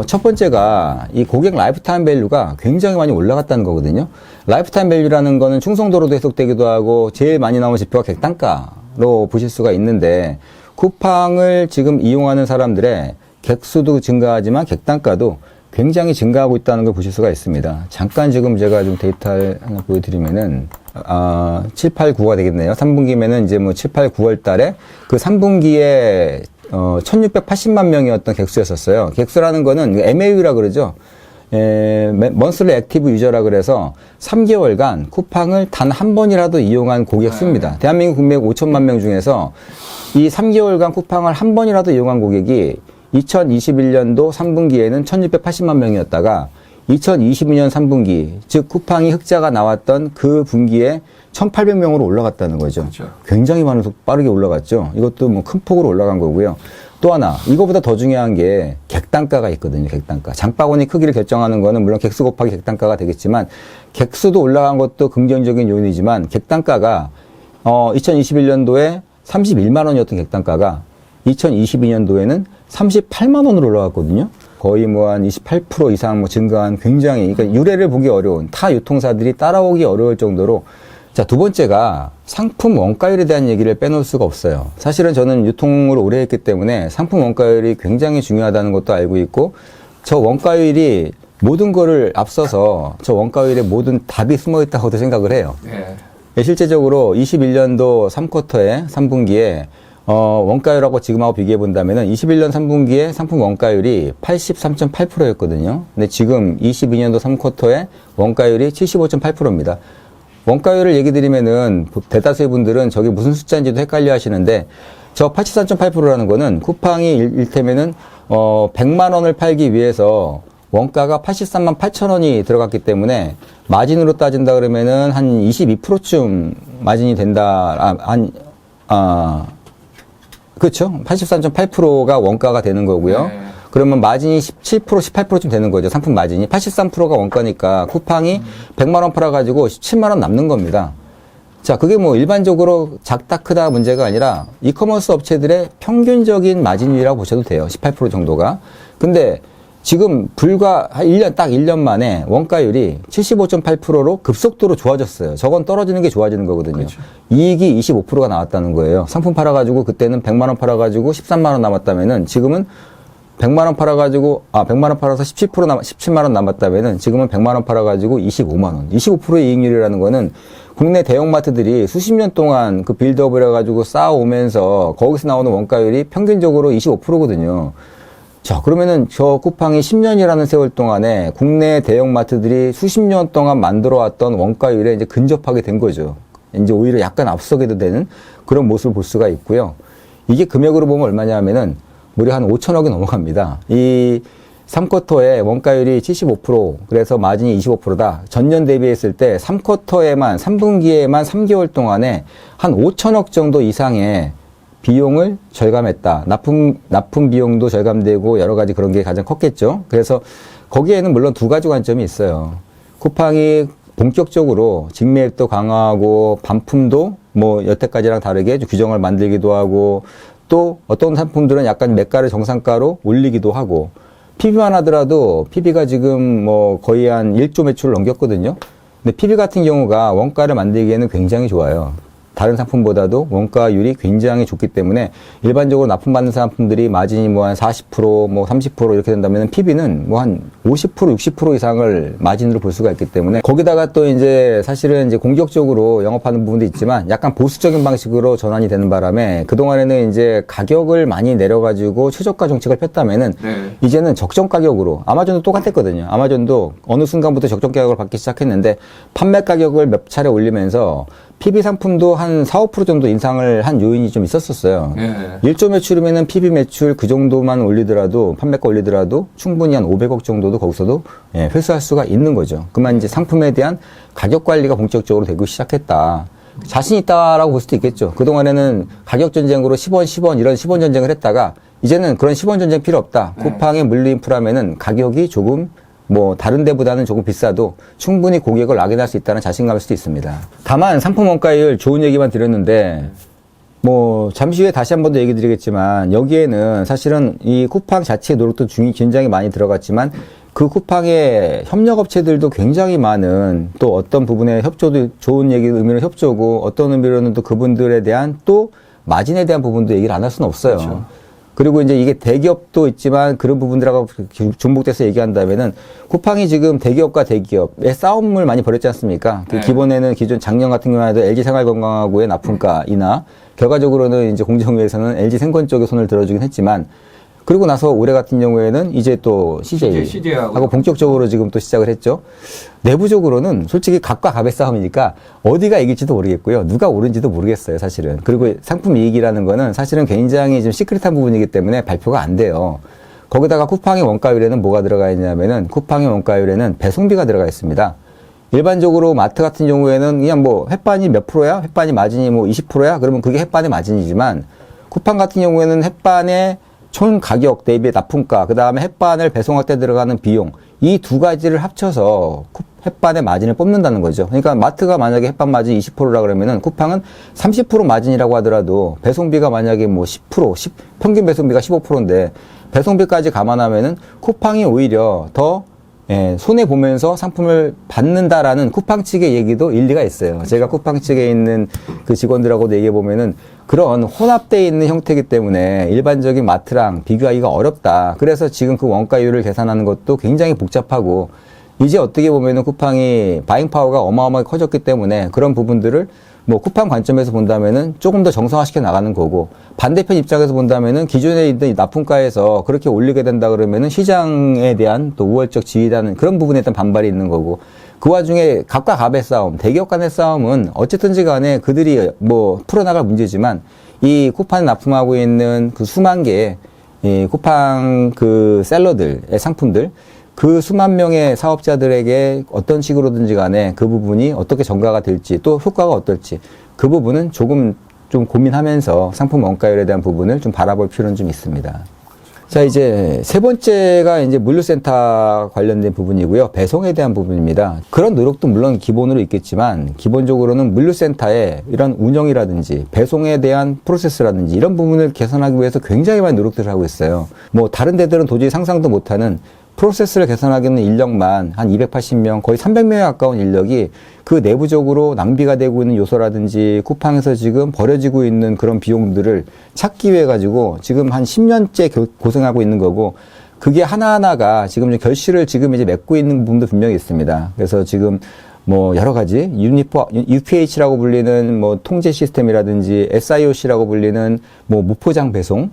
첫 번째가 이 고객 라이프타임 밸류가 굉장히 많이 올라갔다는 거거든요. 라이프타임 밸류라는 거는 충성도로도 해석되기도 하고 제일 많이 나오는 지표가 객단가로 보실 수가 있는데 쿠팡을 지금 이용하는 사람들의 객수도 증가하지만 객단가도 굉장히 증가하고 있다는 걸 보실 수가 있습니다. 잠깐 지금 제가 좀 데이터를 하나 보여드리면은 7, 8, 9가 되겠네요. 3분기면은 이제 뭐 7, 8, 9월 달에 그 3분기에 1680만 명이었던 객수였었어요. 객수라는 거는 MAU라 그러죠. 먼슬리 액티브 유저라 그래서 3개월간 쿠팡을 단 한 번이라도 이용한 고객 수입니다. 대한민국 국민 5천만 명 중에서 이 3개월간 쿠팡을 한 번이라도 이용한 고객이 2021년도 3분기에는 1680만 명이었다가 2022년 3분기, 즉 쿠팡이 흑자가 나왔던 그 분기에 1800명으로 올라갔다는 거죠. 그렇죠. 굉장히 빠르게 올라갔죠. 이것도 뭐 큰 폭으로 올라간 거고요. 또 하나, 이거보다 더 중요한 게 객단가가 있거든요. 객단가. 장바구니 크기를 결정하는 거는 물론 객수 곱하기 객단가가 되겠지만 객수도 올라간 것도 긍정적인 요인이지만 객단가가 2021년도에 31만 원이었던 객단가가 2022년도에는 38만 원으로 올라갔거든요. 거의 뭐 한 28% 이상 뭐 증가한 굉장히, 그러니까 유례를 보기 어려운 타 유통사들이 따라오기 어려울 정도로. 자, 두 번째가 상품 원가율에 대한 얘기를 빼놓을 수가 없어요. 사실은 저는 유통을 오래 했기 때문에 상품 원가율이 굉장히 중요하다는 것도 알고 있고, 저 원가율이 모든 거를 앞서서 저 원가율에 모든 답이 숨어 있다고도 생각을 해요. 네. 실제적으로 21년도 3쿼터에 3분기에 원가율하고 지금하고 비교해 본다면은 21년 3분기에 상품 원가율이 83.8%였거든요. 근데 지금 22년도 3쿼터에 원가율이 75.8%입니다. 원가율을 얘기 드리면은 대다수의 분들은 저게 무슨 숫자인지도 헷갈려 하시는데 저 83.8%라는 거는 쿠팡이 일테면은 100만 원을 팔기 위해서 원가가 83만 8천 원이 들어갔기 때문에 마진으로 따진다 그러면은 한 22%쯤 마진이 된다. 그렇죠. 83.8%가 원가가 되는 거고요. 네. 그러면 마진이 17%, 18%쯤 되는 거죠. 상품 마진이. 83%가 원가니까 쿠팡이 100만 원 팔아가지고 17만 원 남는 겁니다. 자, 그게 뭐 일반적으로 작다 크다 문제가 아니라 이커머스 업체들의 평균적인 마진율이라고 보셔도 돼요. 18% 정도가. 근데 지금 불과 1년, 딱 1년 만에 원가율이 75.8%로 급속도로 좋아졌어요. 저건 떨어지는 게 좋아지는 거거든요. 그렇죠. 이익이 25%가 나왔다는 거예요. 상품 팔아가지고 그때는 100만 원 팔아가지고 13만 원 남았다면은 지금은 100만 원 팔아가지고, 100만 원 팔아서 17만 원 남았다면은 지금은 100만 원 팔아가지고 25만 원. 25%의 이익률이라는 거는 국내 대형마트들이 수십 년 동안 그 빌드업을 해가지고 쌓아오면서 거기서 나오는 원가율이 평균적으로 25%거든요. 자, 그러면은 저 쿠팡이 10년이라는 세월 동안에 국내 대형마트들이 수십 년 동안 만들어왔던 원가율에 이제 근접하게 된 거죠. 이제 오히려 약간 앞서게도 되는 그런 모습을 볼 수가 있고요. 이게 금액으로 보면 얼마냐 하면은 무려 한 5천억이 넘어갑니다. 이 3쿼터에 원가율이 75%, 그래서 마진이 25%다. 전년 대비했을 때 3쿼터에만, 3분기에만 3개월 동안에 한 5천억 정도 이상의 비용을 절감했다. 납품 비용도 절감되고 여러 가지 그런 게 가장 컸겠죠. 그래서 거기에는 물론 두 가지 관점이 있어요. 쿠팡이 본격적으로 직매입도 강화하고 반품도 뭐 여태까지랑 다르게 규정을 만들기도 하고 또 어떤 상품들은 약간 매가를 정상가로 올리기도 하고 PB만 하더라도 PB가 지금 뭐 거의 한 1조 매출을 넘겼거든요. 근데 PB 같은 경우가 원가를 만들기에는 굉장히 좋아요. 다른 상품보다도 원가율이 굉장히 좋기 때문에 일반적으로 납품받는 상품들이 마진이 뭐 한 40%, 뭐 30% 이렇게 된다면 PB는 뭐 한 50%, 60% 이상을 마진으로 볼 수가 있기 때문에 거기다가 또 이제 사실은 이제 공격적으로 영업하는 부분도 있지만 약간 보수적인 방식으로 전환이 되는 바람에 그동안에는 이제 가격을 많이 내려가지고 최저가 정책을 폈다면은 이제는 적정 가격으로 아마존도 똑같았거든요. 아마존도 어느 순간부터 적정 가격을 받기 시작했는데 판매 가격을 몇 차례 올리면서 PB 상품도 한 4, 5% 정도 인상을 한 요인이 좀 있었었어요. 1조 매출이면은 PB 매출 그 정도만 올리더라도, 판매가 올리더라도 충분히 한 500억 정도도 거기서도 회수할 수가 있는 거죠. 그만 이제 상품에 대한 가격 관리가 본격적으로 되고 시작했다. 자신 있다라고 볼 수도 있겠죠. 그동안에는 가격 전쟁으로 10원, 10원 이런 10원 전쟁을 했다가 이제는 그런 10원 전쟁 필요 없다. 쿠팡의 물류 인프라면은 가격이 조금 뭐 다른 데보다는 조금 비싸도 충분히 고객을 낙인할 수 있다는 자신감일 수도 있습니다. 다만 상품 원가율 좋은 얘기만 드렸는데 뭐 잠시 후에 다시 한 번 더 얘기 드리겠지만 여기에는 사실은 이 쿠팡 자체의 노력도 굉장히 많이 들어갔지만 그 쿠팡의 협력업체들도 굉장히 많은 또 어떤 부분에 협조도 좋은 얘기 의미로 협조고 어떤 의미로는 또 그분들에 대한 또 마진에 대한 부분도 얘기를 안 할 수는 없어요. 그렇죠. 그리고 이제 이게 대기업도 있지만 그런 부분들하고 중복돼서 얘기한다면은 쿠팡이 지금 대기업과 대기업의 싸움을 많이 벌였지 않습니까? 그 기본에는 기존 작년 같은 경우에도 LG 생활건강하고의 납품가이나 결과적으로는 이제 공정위에서는 LG 생건 쪽에 손을 들어주긴 했지만 그리고 나서 올해 같은 경우에는 이제 또 CJ하고 본격적으로 지금 또 시작을 했죠. 내부적으로는 솔직히 각과 갑의 싸움이니까 어디가 이길지도 모르겠고요. 누가 오른지도 모르겠어요, 사실은. 그리고 상품 이익이라는 거는 사실은 굉장히 좀 시크릿한 부분이기 때문에 발표가 안 돼요. 거기다가 쿠팡의 원가율에는 뭐가 들어가 있냐면은 쿠팡의 원가율에는 배송비가 들어가 있습니다. 일반적으로 마트 같은 경우에는 그냥 뭐 햇반이 몇 프로야? 햇반이 마진이 뭐 20%야? 그러면 그게 햇반의 마진이지만 쿠팡 같은 경우에는 햇반의 총 가격 대비 납품가, 그 다음에 햇반을 배송할 때 들어가는 비용, 이 두 가지를 합쳐서 햇반의 마진을 뽑는다는 거죠. 그러니까 마트가 만약에 햇반 마진 20%라 그러면은 쿠팡은 30% 마진이라고 하더라도 배송비가 만약에 뭐 10%, 평균 배송비가 15%인데 배송비까지 감안하면은 쿠팡이 오히려 더 손해 보면서 상품을 받는다라는 쿠팡 측의 얘기도 일리가 있어요. 제가 쿠팡 측에 있는 그 직원들하고도 얘기해 보면은 그런 혼합되어 있는 형태이기 때문에 일반적인 마트랑 비교하기가 어렵다. 그래서 지금 그 원가율을 계산하는 것도 굉장히 복잡하고 이제 어떻게 보면은 쿠팡이 바잉 파워가 어마어마하게 커졌기 때문에 그런 부분들을 뭐 쿠팡 관점에서 본다면은 조금 더 정상화시켜 나가는 거고 반대편 입장에서 본다면은 기존에 있던 납품가에서 그렇게 올리게 된다 그러면은 시장에 대한 또 우월적 지위라는 그런 부분에 대한 반발이 있는 거고 그 와중에 각과 갑의 싸움, 대기업 간의 싸움은 어쨌든지 간에 그들이 뭐 풀어나갈 문제지만 이 쿠팡에 납품하고 있는 그 수만 개의 이 쿠팡 그 셀러들의 상품들 그 수만 명의 사업자들에게 어떤 식으로든지 간에 그 부분이 어떻게 전가가 될지 또 효과가 어떨지 그 부분은 조금 좀 고민하면서 상품 원가율에 대한 부분을 좀 바라볼 필요는 좀 있습니다. 자, 이제 세 번째가 이제 물류센터 관련된 부분이고요. 배송에 대한 부분입니다. 그런 노력도 물론 기본으로 있겠지만 기본적으로는 물류센터의 이런 운영이라든지 배송에 대한 프로세스라든지 이런 부분을 개선하기 위해서 굉장히 많은 노력들을 하고 있어요. 뭐 다른 데들은 도저히 상상도 못하는 프로세스를 개선하기는 인력만 한 280명, 거의 300명에 가까운 인력이 그 내부적으로 낭비가 되고 있는 요소라든지 쿠팡에서 지금 버려지고 있는 그런 비용들을 찾기 위해 가지고 지금 한 10년째 고생하고 있는 거고 그게 하나하나가 지금 결실을 지금 이제 맺고 있는 부분도 분명히 있습니다. 그래서 지금 뭐 여러 가지 UPH라고 불리는 뭐 통제 시스템이라든지 SIOC라고 불리는 뭐 무포장 배송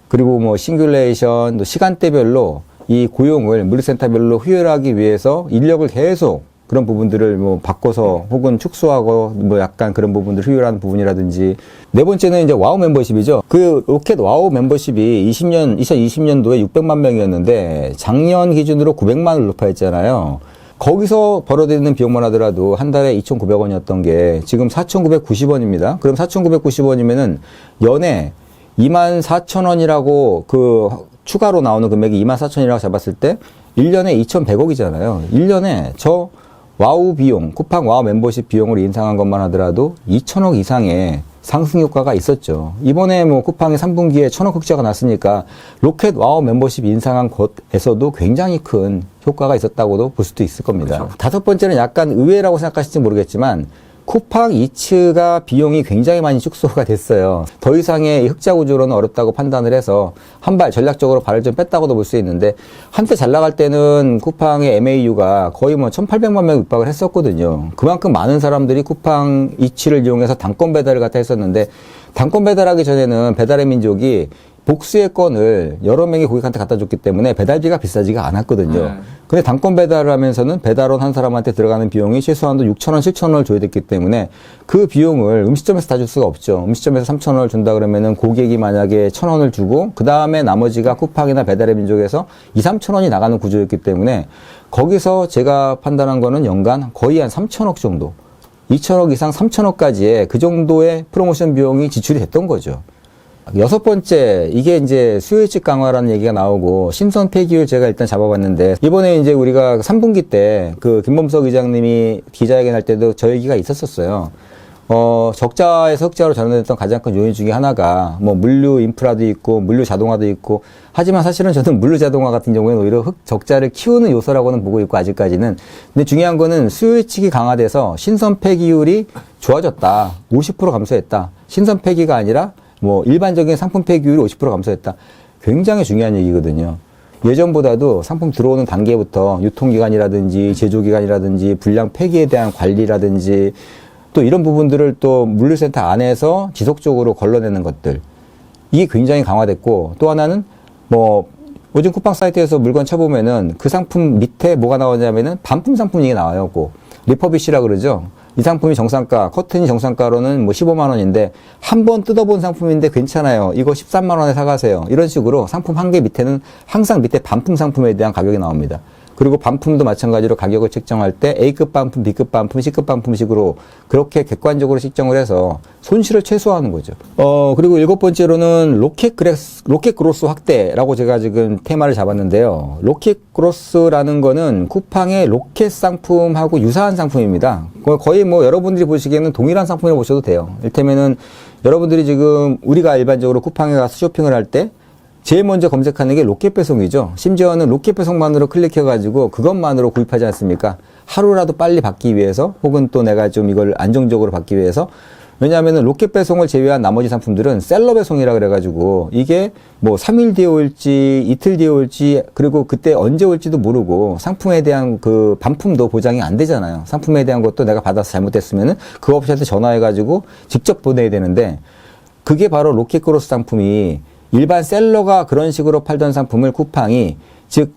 그리고 뭐 싱귤레이션 또 시간대별로 이 고용을 물류센터별로 효율하기 위해서 인력을 계속 그런 부분들을 뭐 바꿔서 혹은 축소하고 뭐 약간 그런 부분들 효율하는 부분이라든지 네 번째는 이제 와우 멤버십이죠. 그 로켓 와우 멤버십이 2020년도에 600만 명이었는데 작년 기준으로 900만을 돌파했잖아요. 거기서 벌어들이는 비용만 하더라도 한 달에 2,900원이었던 게 지금 4,990원입니다. 그럼 4,990원이면은 연에 24,000원이라고 그 추가로 나오는 금액이 24,000원이라고 잡았을 때 1년에 2,100억이잖아요. 1년에 저 와우 비용, 쿠팡 와우 멤버십 비용을 인상한 것만 하더라도 2,000억 이상의 상승 효과가 있었죠. 이번에 뭐 쿠팡이 3분기에 1,000억 흑자가 났으니까 로켓 와우 멤버십 인상한 것에서도 굉장히 큰 효과가 있었다고도 볼 수도 있을 겁니다. 그렇죠. 다섯 번째는 약간 의외라고 생각하실지 모르겠지만 쿠팡 이츠가 비용이 굉장히 많이 축소가 됐어요. 더 이상의 흑자 구조로는 어렵다고 판단을 해서 한 발 전략적으로 발을 좀 뺐다고도 볼 수 있는데 한때 잘 나갈 때는 쿠팡의 MAU가 거의 뭐 1,800만 명 육박을 했었거든요. 그만큼 많은 사람들이 쿠팡 이츠를 이용해서 단건 배달을 갖다 했었는데 단건 배달하기 전에는 배달의 민족이 복수의 건을 여러 명의 고객한테 갖다 줬기 때문에 배달비가 비싸지가 않았거든요. 근데 단건 배달을 하면서는 배달원 한 사람한테 들어가는 비용이 최소한도 6,000원, 7,000원을 줘야 됐기 때문에 그 비용을 음식점에서 다 줄 수가 없죠. 음식점에서 3,000원을 준다 그러면은 고객이 만약에 1,000원을 주고 그 다음에 나머지가 쿠팡이나 배달의 민족에서 2,000~3,000원이 나가는 구조였기 때문에 거기서 제가 판단한 거는 연간 거의 한 3,000억 정도, 2,000억 이상 3,000억까지의 그 정도의 프로모션 비용이 지출이 됐던 거죠. 여섯 번째, 이게 이제 수요일치 강화라는 얘기가 나오고 신선 폐기율 제가 일단 잡아봤는데 이번에 이제 우리가 3분기 때 그 김범석 의장님이 기자회견 할 때도 저 얘기가 있었었어요. 적자에서 흑자로 전환됐던 가장 큰 요인 중에 하나가 뭐 물류 인프라도 있고 물류 자동화도 있고 하지만 사실은 저는 물류 자동화 같은 경우에는 오히려 적자를 키우는 요소라고는 보고 있고 아직까지는. 근데 중요한 거는 수요 예측이 강화돼서 신선 폐기율이 좋아졌다. 50% 감소했다. 신선 폐기가 아니라 뭐 일반적인 상품 폐기율이 50% 감소했다. 굉장히 중요한 얘기거든요. 예전보다도 상품 들어오는 단계부터 유통기간이라든지 제조기간이라든지 불량 폐기에 대한 관리라든지 또 이런 부분들을 또 물류센터 안에서 지속적으로 걸러내는 것들 이게 굉장히 강화됐고 또 하나는 뭐 요즘 쿠팡 사이트에서 물건 쳐보면은 그 상품 밑에 뭐가 나오냐면은 반품 상품 얘기 나와요. 꼭 리퍼비시라 그러죠. 이 상품이 정상가, 커튼이 정상가로는 뭐 15만 원인데 한 번 뜯어본 상품인데 괜찮아요. 이거 13만 원에 사가세요. 이런 식으로 상품 한 개 밑에는 항상 밑에 반품 상품에 대한 가격이 나옵니다. 그리고 반품도 마찬가지로 가격을 책정할 때 A급 반품, B급 반품, C급 반품식으로 그렇게 객관적으로 책정을 해서 손실을 최소화하는 거죠. 그리고 7번째로는 로켓 그로스 확대라고 제가 지금 테마를 잡았는데요. 로켓 그로스라는 거는 쿠팡의 로켓 상품하고 유사한 상품입니다. 거의 뭐 여러분들이 보시기에는 동일한 상품이라고 보셔도 돼요. 이를테면은 여러분들이 지금 우리가 일반적으로 쿠팡에 가서 쇼핑을 할 때 제일 먼저 검색하는 게 로켓 배송이죠. 심지어는 로켓 배송만으로 클릭해가지고 그것만으로 구입하지 않습니까? 하루라도 빨리 받기 위해서 혹은 또 내가 좀 이걸 안정적으로 받기 위해서. 왜냐하면 로켓 배송을 제외한 나머지 상품들은 셀러 배송이라 그래가지고 이게 뭐 3일 뒤에 올지 이틀 뒤에 올지 그리고 그때 언제 올지도 모르고 상품에 대한 그 반품도 보장이 안 되잖아요. 상품에 대한 것도 내가 받아서 잘못됐으면은 그 업체한테 전화해가지고 직접 보내야 되는데 그게 바로 로켓 크로스 상품이 일반 셀러가 그런 식으로 팔던 상품을 쿠팡이 즉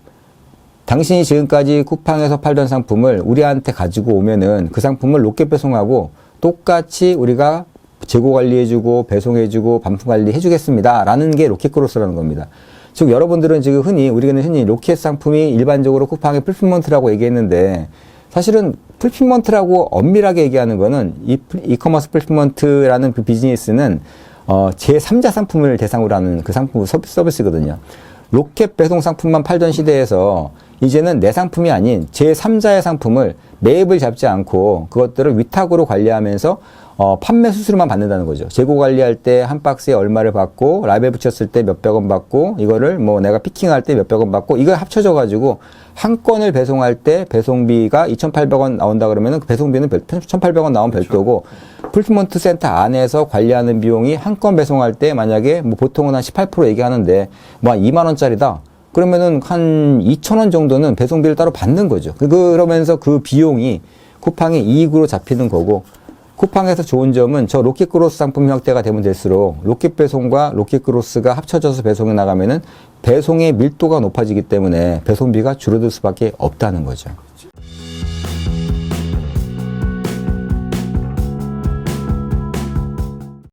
당신이 지금까지 쿠팡에서 팔던 상품을 우리한테 가지고 오면은 그 상품을 로켓 배송하고 똑같이 우리가 재고 관리해주고 배송해주고 반품 관리해주겠습니다. 라는 게 로켓 크로스라는 겁니다. 즉 여러분들은 지금 우리는 흔히 로켓 상품이 일반적으로 쿠팡의 풀필먼트라고 얘기했는데 사실은 풀필먼트라고 엄밀하게 얘기하는 거는 이커머스 풀필먼트라는 그 비즈니스는 제3자 상품을 대상으로 하는 그 상품 서비스거든요. 로켓 배송 상품만 팔던 시대에서 이제는 내 상품이 아닌 제3자의 상품을 매입을 잡지 않고 그것들을 위탁으로 관리하면서 판매 수수료만 받는다는 거죠. 재고 관리할 때 한 박스에 얼마를 받고 라벨 붙였을 때 몇백 원 받고 이거를 뭐 내가 피킹할 때 몇백 원 받고 이걸 합쳐져 가지고 한 건을 배송할 때 배송비가 2,800원 나온다 그러면은 그 배송비는 1,800원 나온 별도고 풀필먼트 센터 안에서 관리하는 비용이 한 건 배송할 때 만약에 뭐 보통은 한 18% 얘기하는데 뭐 한 2만 원짜리다. 그러면은 한 2,000원 정도는 배송비를 따로 받는 거죠. 그러면서 그 비용이 쿠팡의 이익으로 잡히는 거고 쿠팡에서 좋은 점은 저 로켓 크로스 상품 형태가 되면 될수록 로켓 배송과 로켓 크로스가 합쳐져서 배송이 나가면은 배송의 밀도가 높아지기 때문에 배송비가 줄어들 수밖에 없다는 거죠.